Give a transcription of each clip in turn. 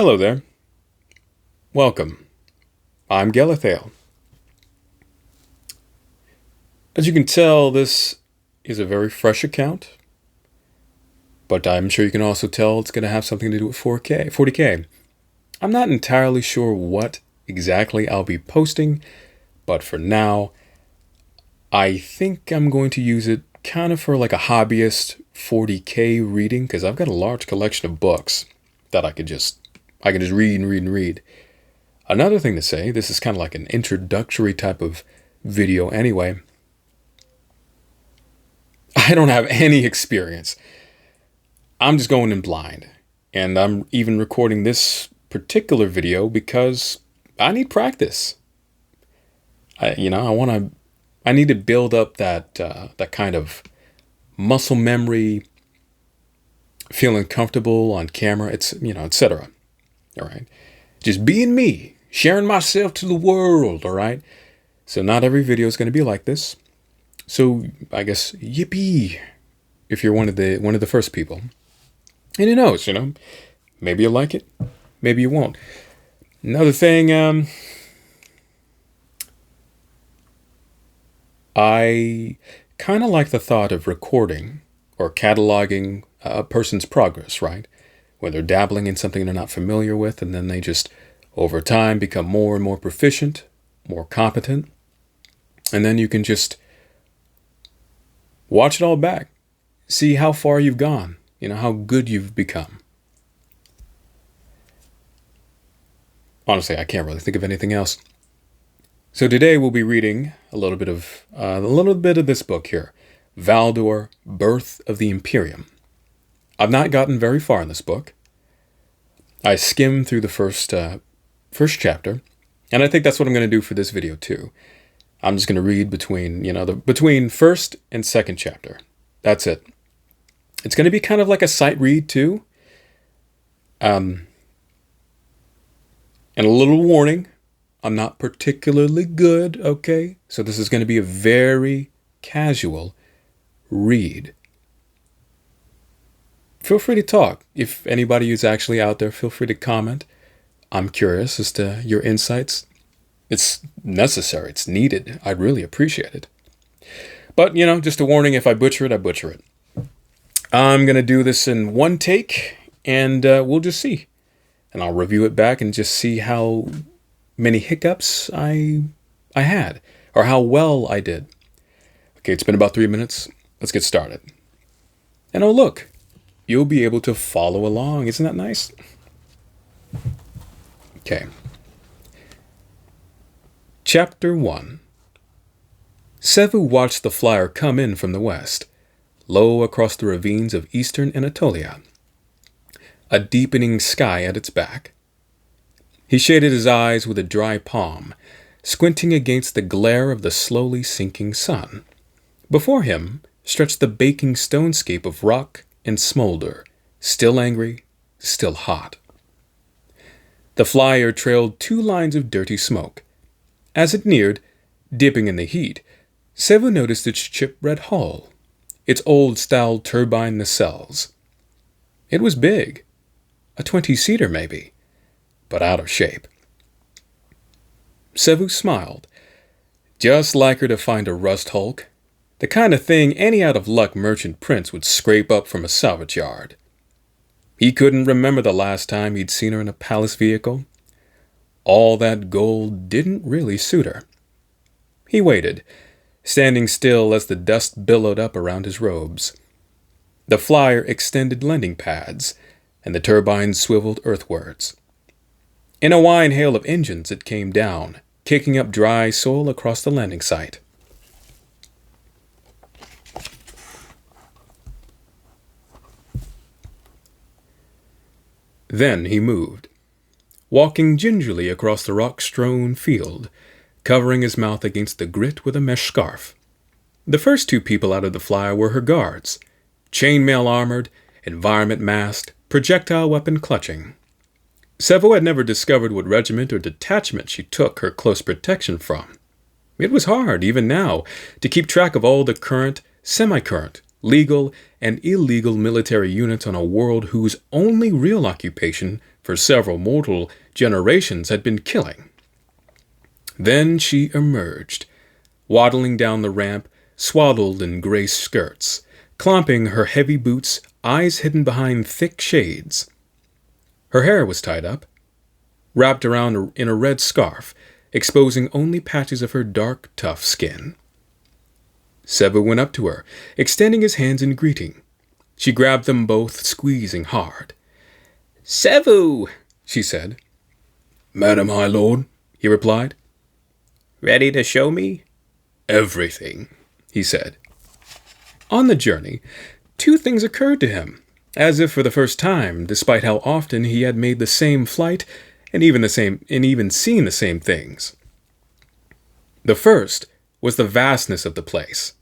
Hello there. Welcome. I'm Gelathael. As you can tell, this is a very fresh account, but I'm sure you can also tell it's going to have something to do with 40K. I'm not entirely sure what exactly I'll be posting, but for now, I think I'm going to use it kind of for like a hobbyist 40K reading, because I've got a large collection of books that I can just read and read and read. Another thing to say, this is kind of like an introductory type of video anyway. I don't have any experience. I'm just going in blind. And I'm even recording this particular video because I need practice. I need to build up that kind of muscle memory, feeling comfortable on camera, etc. All right. Just being me, sharing myself to the world. All right. So not every video is going to be like this. So I guess yippee if you're one of the first people. And who knows, maybe you'll like it, maybe you won't. Another thing, I kind of like the thought of recording or cataloging a person's progress, right? When they're dabbling in something they're not familiar with, and then they just, over time, become more and more proficient, more competent. And then you can just watch it all back. See how far you've gone. How good you've become. Honestly, I can't really think of anything else. So today we'll be reading a little bit of this book here, Valdor Birth of the Imperium. I've not gotten very far in this book. I skimmed through the first chapter, and I think that's what I'm going to do for this video too. I'm just going to read between first and second chapter. That's it. It's going to be kind of like a sight read too. And a little warning, I'm not particularly good, okay? So this is going to be a very casual read. Feel free to talk. If anybody is actually out there, feel free to comment. I'm curious as to your insights. It's necessary. It's needed. I'd really appreciate it. But, just a warning, if I butcher it, I butcher it. I'm going to do this in one take, and we'll just see. And I'll review it back and just see how many hiccups I had, or how well I did. Okay, it's been about 3 minutes. Let's get started. And oh, look. You'll be able to follow along. Isn't that nice? Okay. Chapter 1. Sevu watched the flyer come in from the west, low across the ravines of eastern Anatolia, a deepening sky at its back. He shaded his eyes with a dry palm, squinting against the glare of the slowly sinking sun. Before him stretched the baking stonescape of rock and smolder, still angry, still hot. The flyer trailed 2 lines of dirty smoke. As it neared, dipping in the heat, Sevu noticed its chip-red hull, its old-style turbine nacelles. It was big, a 20-seater maybe, but out of shape. Sevu smiled. Just like her to find a rust hulk. The kind of thing any out-of-luck merchant prince would scrape up from a salvage yard. He couldn't remember the last time he'd seen her in a palace vehicle. All that gold didn't really suit her. He waited, standing still as the dust billowed up around his robes. The flyer extended landing pads, and the turbines swiveled earthwards. In a wine hail of engines it came down, kicking up dry soil across the landing site. Then he moved, walking gingerly across the rock-strewn field, covering his mouth against the grit with a mesh scarf. The first 2 people out of the flyer were her guards, chainmail armored, environment masked, projectile weapon clutching. Sevu had never discovered what regiment or detachment she took her close protection from. It was hard, even now, to keep track of all the current, semi-current, legal, and illegal military units on a world whose only real occupation for several mortal generations had been killing. Then she emerged, waddling down the ramp, swaddled in gray skirts, clomping her heavy boots, eyes hidden behind thick shades. Her hair was tied up, wrapped around in a red scarf, exposing only patches of her dark, tough skin. Sevu went up to her, extending his hands in greeting. She grabbed them both, squeezing hard. "Sevu," she said. "Madam High Lord," he replied. "Ready to show me?" "Everything," he said. On the journey, two things occurred to him, as if for the first time, despite how often he had made the same flight and even seen the same things. The first was the vastness of the place.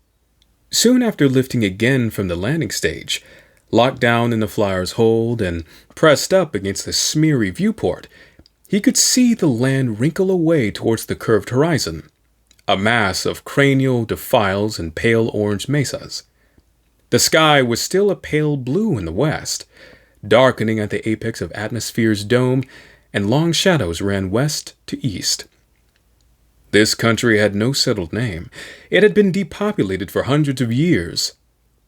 Soon after lifting again from the landing stage, locked down in the flyer's hold and pressed up against the smeary viewport, he could see the land wrinkle away towards the curved horizon, a mass of cranial defiles and pale orange mesas. The sky was still a pale blue in the west, darkening at the apex of Atmosphere's dome, and long shadows ran west to east. This country had no settled name. It had been depopulated for hundreds of years,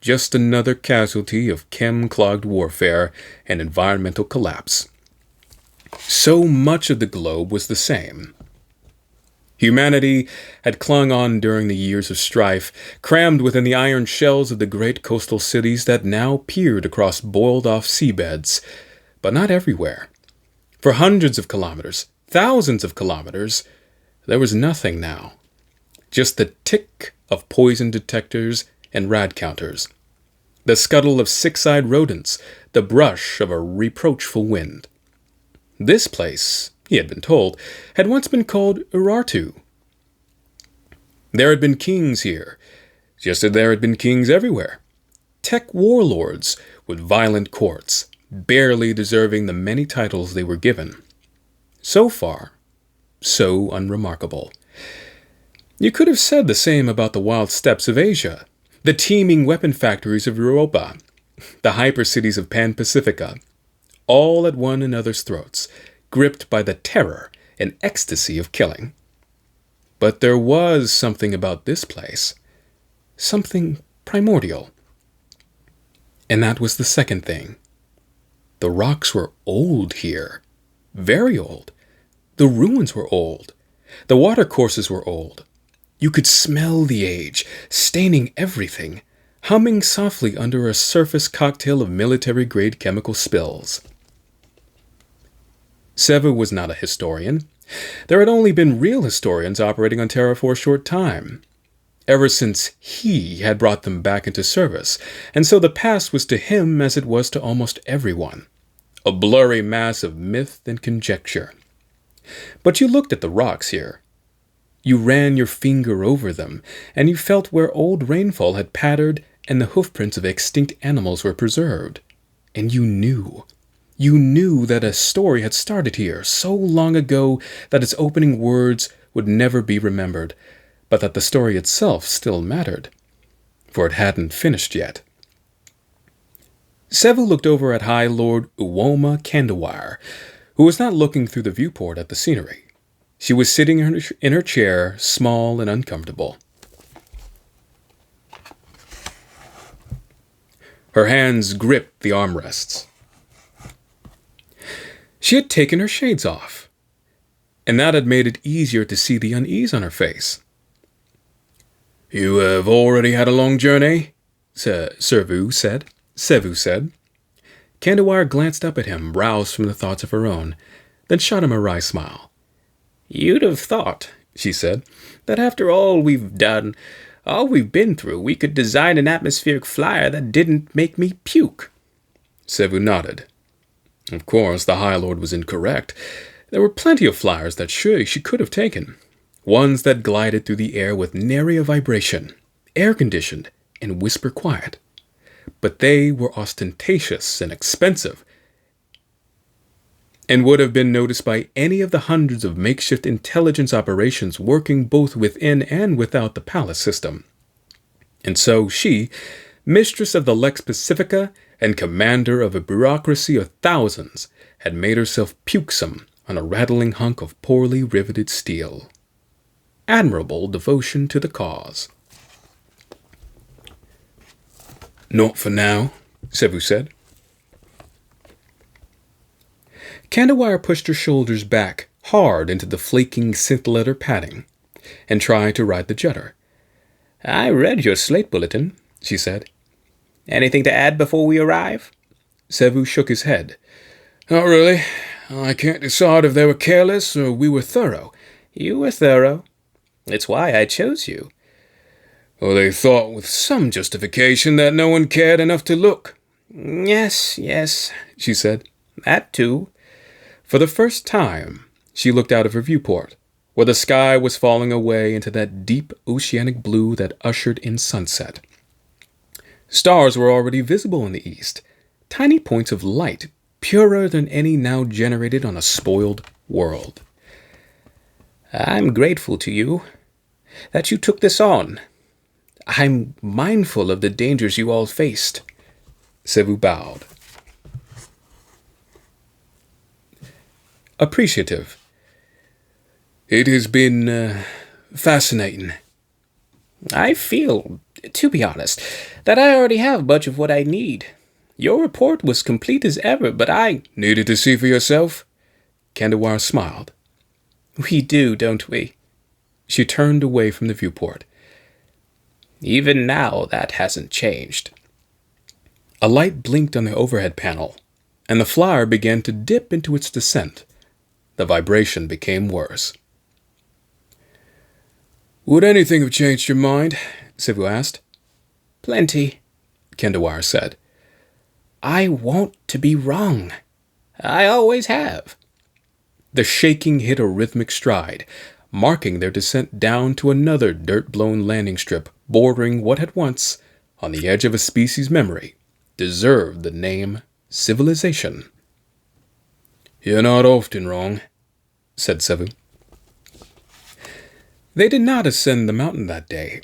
just another casualty of chem-clogged warfare and environmental collapse. So much of the globe was the same. Humanity had clung on during the years of strife, crammed within the iron shells of the great coastal cities that now peered across boiled-off seabeds, but not everywhere. For hundreds of kilometers, thousands of kilometers, there was nothing now. Just the tick of poison detectors and rad counters, the scuttle of six-eyed rodents, the brush of a reproachful wind. This place, he had been told, had once been called Urartu. There had been kings here, just as there had been kings everywhere. Tech warlords with violent courts, barely deserving the many titles they were given. So far, so unremarkable. You could have said the same about the wild steppes of Asia, the teeming weapon factories of Europa, the hyper-cities of Pan-Pacifica, all at one another's throats, gripped by the terror and ecstasy of killing. But there was something about this place, something primordial. And that was the second thing. The rocks were old here, very old. The ruins were old. The watercourses were old. You could smell the age, staining everything, humming softly under a surface cocktail of military-grade chemical spills. Sevu was not a historian. There had only been real historians operating on Terra for a short time, ever since he had brought them back into service, and so the past was to him as it was to almost everyone, a blurry mass of myth and conjecture. But you looked at the rocks here. You ran your finger over them, and you felt where old rainfall had pattered and the hoofprints of extinct animals were preserved. And you knew that a story had started here so long ago that its opening words would never be remembered, but that the story itself still mattered, for it hadn't finished yet. Sevu looked over at High Lord Uwoma Kandawire, who was not looking through the viewport at the scenery. She was sitting in her chair, small and uncomfortable. Her hands gripped the armrests. She had taken her shades off, and that had made it easier to see the unease on her face. "You have already had a long journey?" Sevu said. Kandawire glanced up at him, roused from the thoughts of her own, then shot him a wry smile. "You'd have thought," she said, "that after all we've done, all we've been through, we could design an atmospheric flyer that didn't make me puke." Sevu nodded. Of course, the High Lord was incorrect. There were plenty of flyers that she could have taken, ones that glided through the air with nary a vibration, air-conditioned and whisper-quiet. But they were ostentatious and expensive, and would have been noticed by any of the hundreds of makeshift intelligence operations working both within and without the palace system. And so she, mistress of the Lex Pacifica and commander of a bureaucracy of thousands, had made herself pukesome on a rattling hunk of poorly riveted steel. Admirable devotion to the cause. "Not for now," Sevu said. Kandawire pushed her shoulders back hard into the flaking synth-leather padding and tried to ride the judder. "I read your slate bulletin," she said. "Anything to add before we arrive?" Sevu shook his head. "Not really. I can't decide if they were careless or we were thorough." "You were thorough. It's why I chose you." "Or they thought with some justification that no one cared enough to look." Yes, she said. "That too." For the first time, she looked out of her viewport, where the sky was falling away into that deep oceanic blue that ushered in sunset. Stars were already visible in the east, tiny points of light, purer than any now generated on a spoiled world. "I'm grateful to you that you took this on. I'm mindful of the dangers you all faced." Sevu bowed. Appreciative. "It has been fascinating." "I feel, to be honest, that I already have much of what I need. Your report was complete as ever, but I..." "Needed to see for yourself?" Kandawire smiled. "We do, don't we?" She turned away from the viewport. "Even now, that hasn't changed." A light blinked on the overhead panel, and the flyer began to dip into its descent. The vibration became worse. "Would anything have changed your mind?" Sevu asked. "Plenty," Kandawire said. "I want to be wrong. I always have." The shaking hit a rhythmic stride, marking their descent down to another dirt-blown landing strip bordering what had once, on the edge of a species' memory, deserved the name civilization. "You're not often wrong," said Sevu. They did not ascend the mountain that day.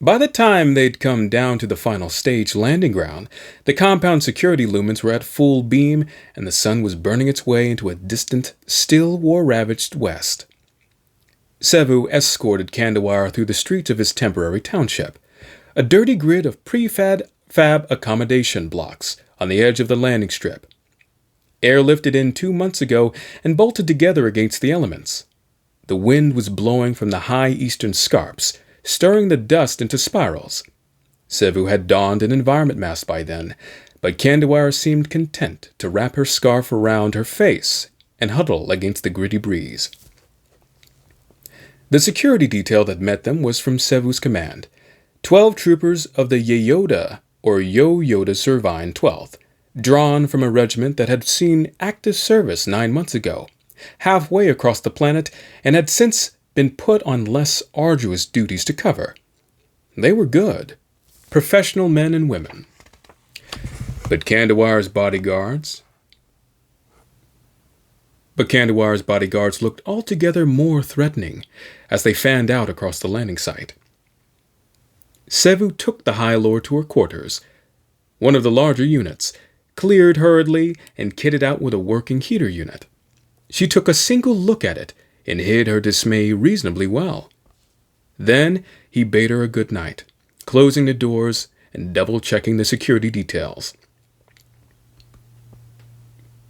By the time they'd come down to the final stage landing ground, the compound security lumens were at full beam and the sun was burning its way into a distant, still war-ravaged west. Sevu escorted Kandawire through the streets of his temporary township, a dirty grid of prefab accommodation blocks on the edge of the landing strip. Airlifted in 2 months ago and bolted together against the elements. The wind was blowing from the high eastern scarps, stirring the dust into spirals. Sevu had donned an environment mask by then, but Kandawire seemed content to wrap her scarf around her face and huddle against the gritty breeze. The security detail that met them was from Sevu's command, 12 troopers of the Yeyoda or Yo-Yoda Servine 12th, drawn from a regiment that had seen active service 9 months ago, halfway across the planet, and had since been put on less arduous duties to cover. They were good, professional men and women. But Kandawire's bodyguards looked altogether more threatening as they fanned out across the landing site. Sevu took the High Lord to her quarters, one of the larger units, cleared hurriedly and kitted out with a working heater unit. She took a single look at it and hid her dismay reasonably well. Then he bade her a good night, closing the doors and double-checking the security details.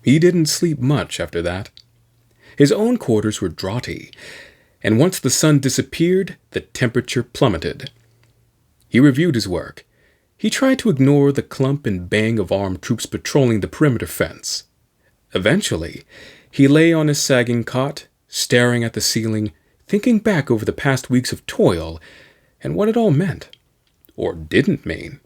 He didn't sleep much after that. His own quarters were draughty, and once the sun disappeared, the temperature plummeted. He reviewed his work. He tried to ignore the clump and bang of armed troops patrolling the perimeter fence. Eventually, he lay on his sagging cot, staring at the ceiling, thinking back over the past weeks of toil and what it all meant, or didn't mean.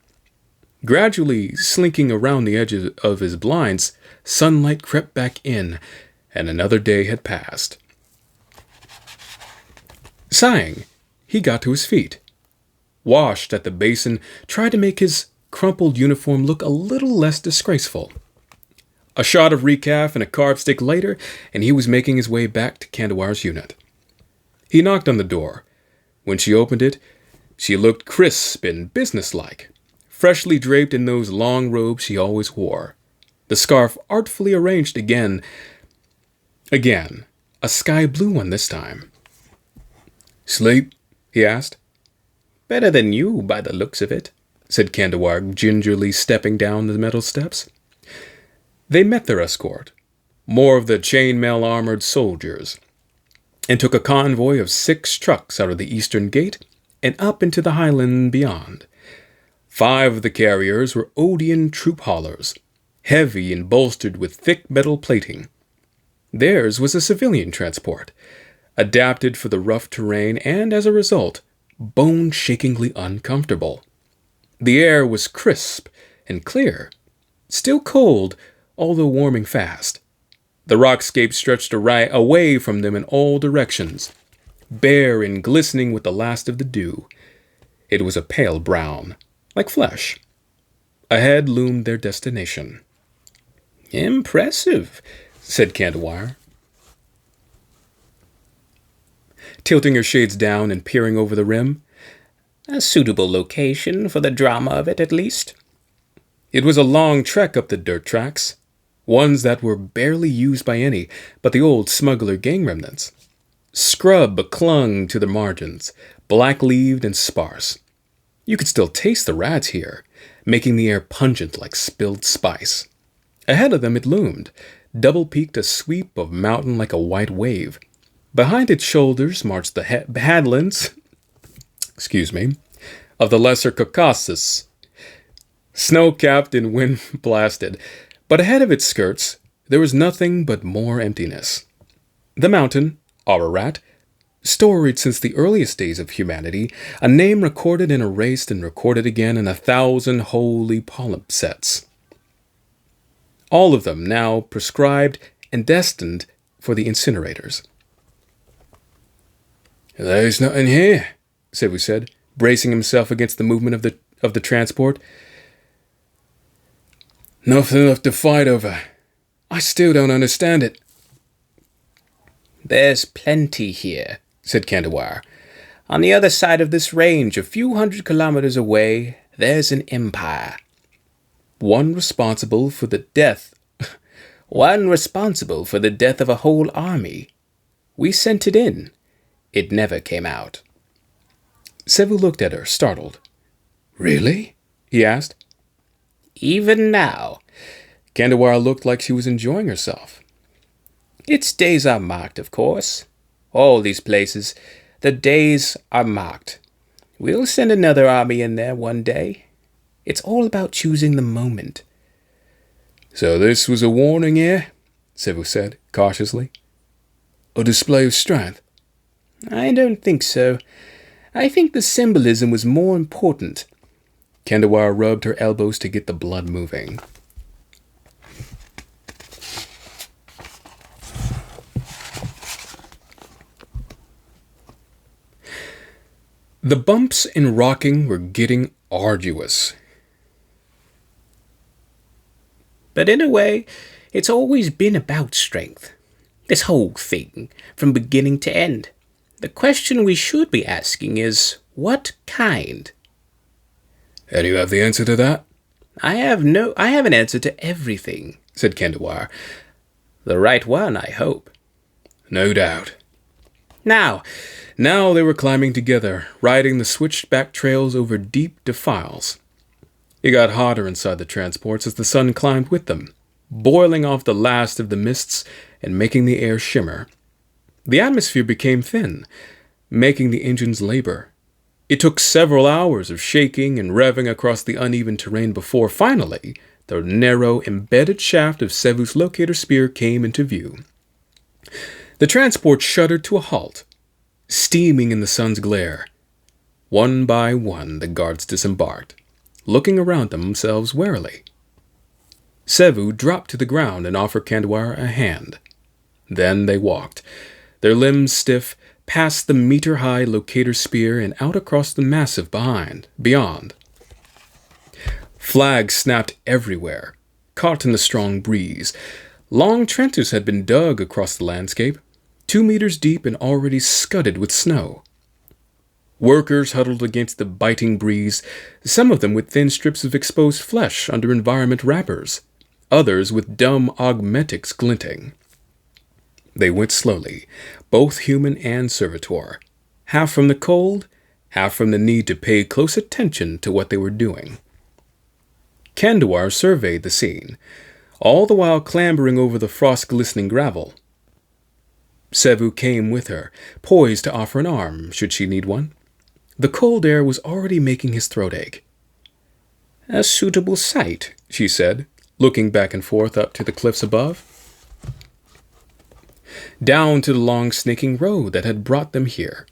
Gradually slinking around the edges of his blinds, sunlight crept back in, and another day had passed. Sighing, he got to his feet, washed at the basin, tried to make his crumpled uniform look a little less disgraceful. A shot of recaf and a carb stick later, and he was making his way back to Kandawire's unit. He knocked on the door. When she opened it, she looked crisp and businesslike, freshly draped in those long robes she always wore, the scarf artfully arranged again, a sky blue one this time. "Sleep?" he asked. "Better than you, by the looks of it," said Kandawar, gingerly stepping down the metal steps. They met their escort, more of the chainmail-armored soldiers, and took a convoy of 6 trucks out of the eastern gate and up into the highland beyond. 5 of the carriers were Odian troop haulers, heavy and bolstered with thick metal plating. Theirs was a civilian transport, adapted for the rough terrain and, as a result, bone-shakingly uncomfortable. The air was crisp and clear, still cold, although warming fast. The rockscape stretched away from them in all directions, bare and glistening with the last of the dew. It was a pale brown, like flesh. Ahead loomed their destination. "Impressive," said Kandawar, tilting her shades down and peering over the rim. "A suitable location for the drama of it, at least." It was a long trek up the dirt tracks, ones that were barely used by any but the old smuggler gang remnants. Scrub clung to the margins, black-leaved and sparse. You could still taste the rats here, making the air pungent like spilled spice. Ahead of them it loomed, double-peaked a sweep of mountain like a white wave. Behind its shoulders marched the headlands, of the Lesser Caucasus, snow-capped and wind-blasted. But ahead of its skirts, there was nothing but more emptiness. The mountain, Ararat, storied since the earliest days of humanity, a name recorded and erased and recorded again in 1,000 holy palimpsests. All of them now prescribed and destined for the incinerators. "There's nothing here," Sevu said, bracing himself against the movement of the transport. "Nothing left to fight over. I still don't understand it." "There's plenty here," said Kandawar. "On the other side of this range, a few 100 kilometers away, there's an empire. One responsible for the death of a whole army. We sent it in. It never came out." Sevu looked at her, startled. "Really?" he asked. "Even now." Kandawar looked like she was enjoying herself. "Its days are marked, of course. All these places, the days are marked. We'll send another army in there one day. It's all about choosing the moment." "So this was a warning here?" Sevu said, cautiously. "A display of strength?" "I don't think so. I think the symbolism was more important." Kandawar rubbed her elbows to get the blood moving. The bumps and rocking were getting arduous. "But in a way, it's always been about strength. This whole thing, from beginning to end. The question we should be asking is, what kind?" "And you have the answer to that?" I have an answer to everything," said Kandawar. "The right one, I hope." "No doubt." Now they were climbing together, riding the switched-back trails over deep defiles. It got hotter inside the transports as the sun climbed with them, boiling off the last of the mists and making the air shimmer. The atmosphere became thin, making the engines labor. It took several hours of shaking and revving across the uneven terrain before, finally, the narrow, embedded shaft of Sevu's locator spear came into view. The transport shuddered to a halt, steaming in the sun's glare. One by one, the guards disembarked, looking around themselves warily. Sevu dropped to the ground and offered Kandawar a hand. Then they walked, their limbs stiff, past the meter-high locator spear and out across the massif beyond. Flags snapped everywhere, caught in the strong breeze. Long trenches had been dug across the landscape, 2 meters deep and already scudded with snow. Workers huddled against the biting breeze, some of them with thin strips of exposed flesh under environment wrappers, others with dumb augmentics glinting. They went slowly, both human and servitor, half from the cold, half from the need to pay close attention to what they were doing. Kandawar surveyed the scene, all the while clambering over the frost-glistening gravel. Sevu came with her, poised to offer an arm, should she need one. The cold air was already making his throat ache. "A suitable site," she said, looking back and forth up to the cliffs above. Down to the long snaking road that had brought them here.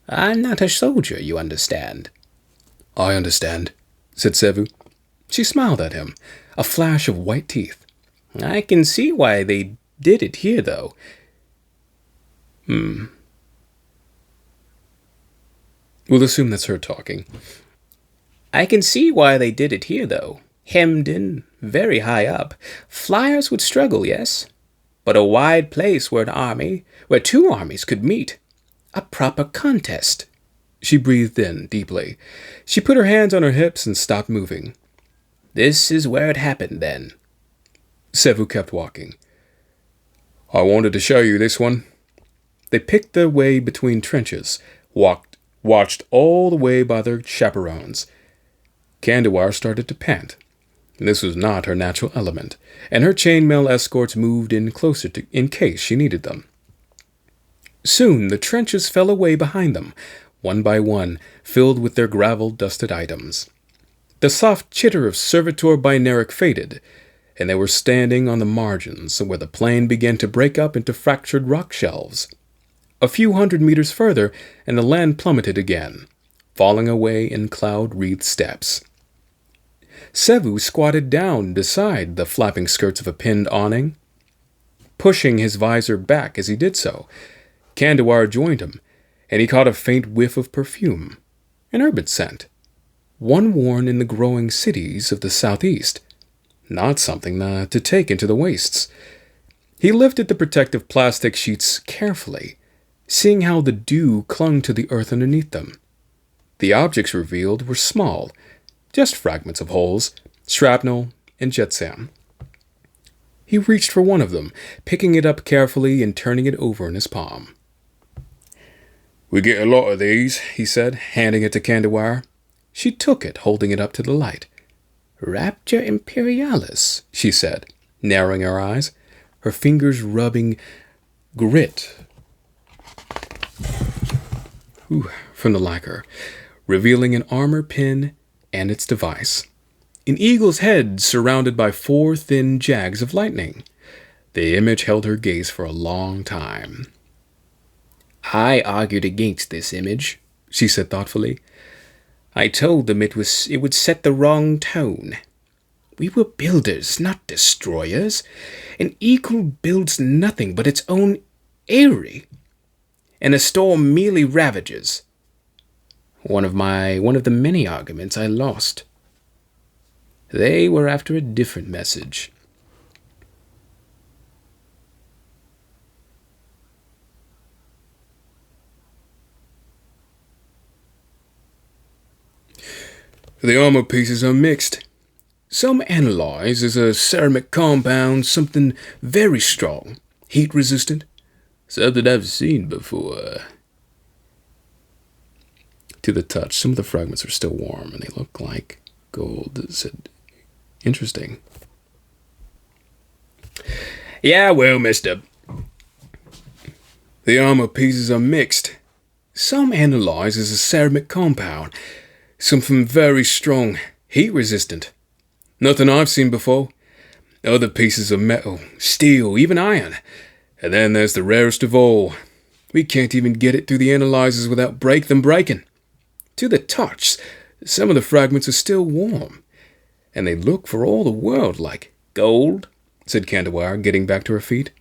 "I'm not a soldier, you understand." "I understand," said Sevu. She smiled at him, a flash of white teeth. "I can see why they did it here, though." We'll assume that's her talking. "I can see why they did it here, though. Hemmed in, very high up. Flyers would struggle, yes? But a wide place where two armies could meet. A proper contest." She breathed in deeply. She put her hands on her hips and stopped moving. "This is where it happened, then." Sevu kept walking. "I wanted to show you this one." They picked their way between trenches, watched all the way by their chaperones. Kandawar started to pant. This was not her natural element, and her chainmail escorts moved in closer in case she needed them. Soon the trenches fell away behind them, one by one, filled with their gravel-dusted items. The soft chitter of servitor binaric faded, and they were standing on the margins where the plain began to break up into fractured rock shelves. A few hundred meters further, and the land plummeted again, falling away in cloud-wreathed steps. Sevu squatted down beside the flapping skirts of a pinned awning, pushing his visor back as he did so. Kandawar joined him, and he caught a faint whiff of perfume, an urban scent, one worn in the growing cities of the southeast, not something to take into the wastes. He lifted the protective plastic sheets carefully, seeing how the dew clung to the earth underneath them. The objects revealed were small, just fragments of holes, shrapnel, and jetsam. He reached for one of them, picking it up carefully and turning it over in his palm. "We get a lot of these," he said, handing it to Kandawar. She took it, holding it up to the light. "Rapture Imperialis," she said, narrowing her eyes, her fingers rubbing grit from the lacquer, revealing an armor pin and its device. An eagle's head surrounded by 4 thin jags of lightning. The image held her gaze for a long time. "I argued against this image," she said thoughtfully. "I told them it would set the wrong tone. We were builders, not destroyers. An eagle builds nothing but its own eyrie, and a storm merely ravages. One of the many arguments I lost. They were after a different message." "The armor pieces are mixed. Some analyze as a ceramic compound, something very strong, heat-resistant, something I've seen before." To the touch, some of the fragments are still warm, and they look like gold. Said, "Interesting." "Yeah, well, mister. The armor pieces are mixed. Some analyze as a ceramic compound, something very strong, heat-resistant. Nothing I've seen before. Other pieces are metal, steel, even iron. And then there's the rarest of all. We can't even get it through the analyzers without them breaking. To the touch, some of the fragments are still warm, and they look for all the world like gold," said Kandawar, getting back to her feet.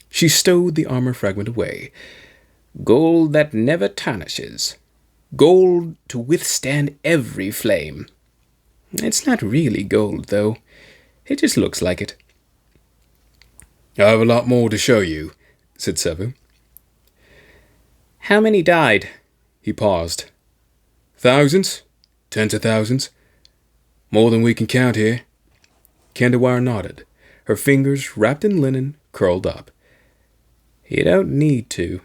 She stowed the armor fragment away. "Gold that never tarnishes. Gold to withstand every flame. It's not really gold, though. It just looks like it." "I have a lot more to show you," said Sevu. "How many died?" He paused. Thousands? Tens of thousands? More than we can count here. Kandawar nodded. Her fingers, wrapped in linen, curled up. You don't need to.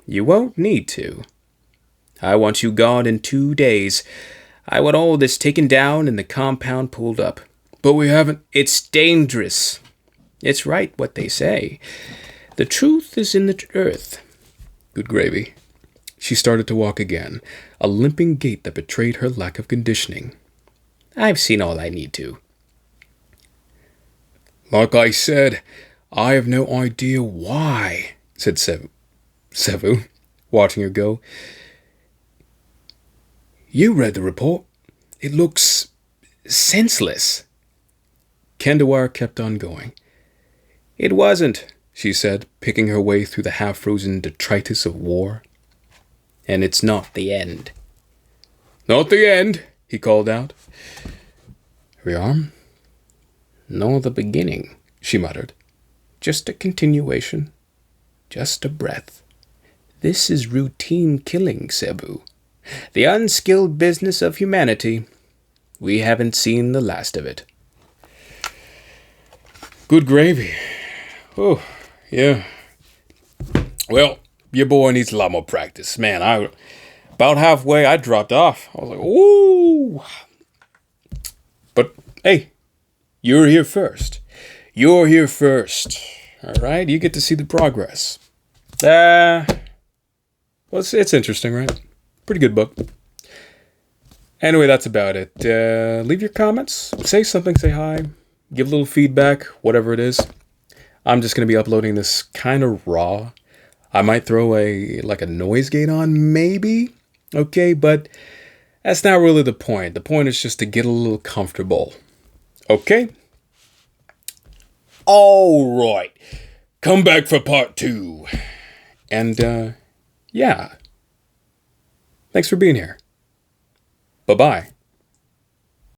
You won't need to. I want you gone in 2 days. I want all this taken down and the compound pulled up. But we haven't. It's dangerous. It's right what they say. The truth is in the earth. Good gravy. She started to walk again, a limping gait that betrayed her lack of conditioning. I've seen all I need to. Like I said, I have no idea why, said Sevu, watching her go. You read the report. It looks senseless. Kandawar kept on going. It wasn't, she said, picking her way through the half-frozen detritus of war. And it's not the end. Not the end, he called out. Rearm? No, the beginning, she muttered. Just a continuation. Just a breath. This is routine killing, Cebu. The unskilled business of humanity. We haven't seen the last of it. Good gravy. Oh, yeah. Well, your boy needs a lot more practice. Man, about halfway, I dropped off. I was like, ooh. But, hey, you're here first. You're here first. All right? You get to see the progress. Well, it's interesting, right? Pretty good book. Anyway, that's about it. Leave your comments. Say something. Say hi. Give a little feedback. Whatever it is. I'm just going to be uploading this kind of raw. I might throw a noise gate on, maybe. Okay, but that's not really the point. The point is just to get a little comfortable. Okay? All right. Come back for part 2. And, yeah. Thanks for being here. Bye-bye.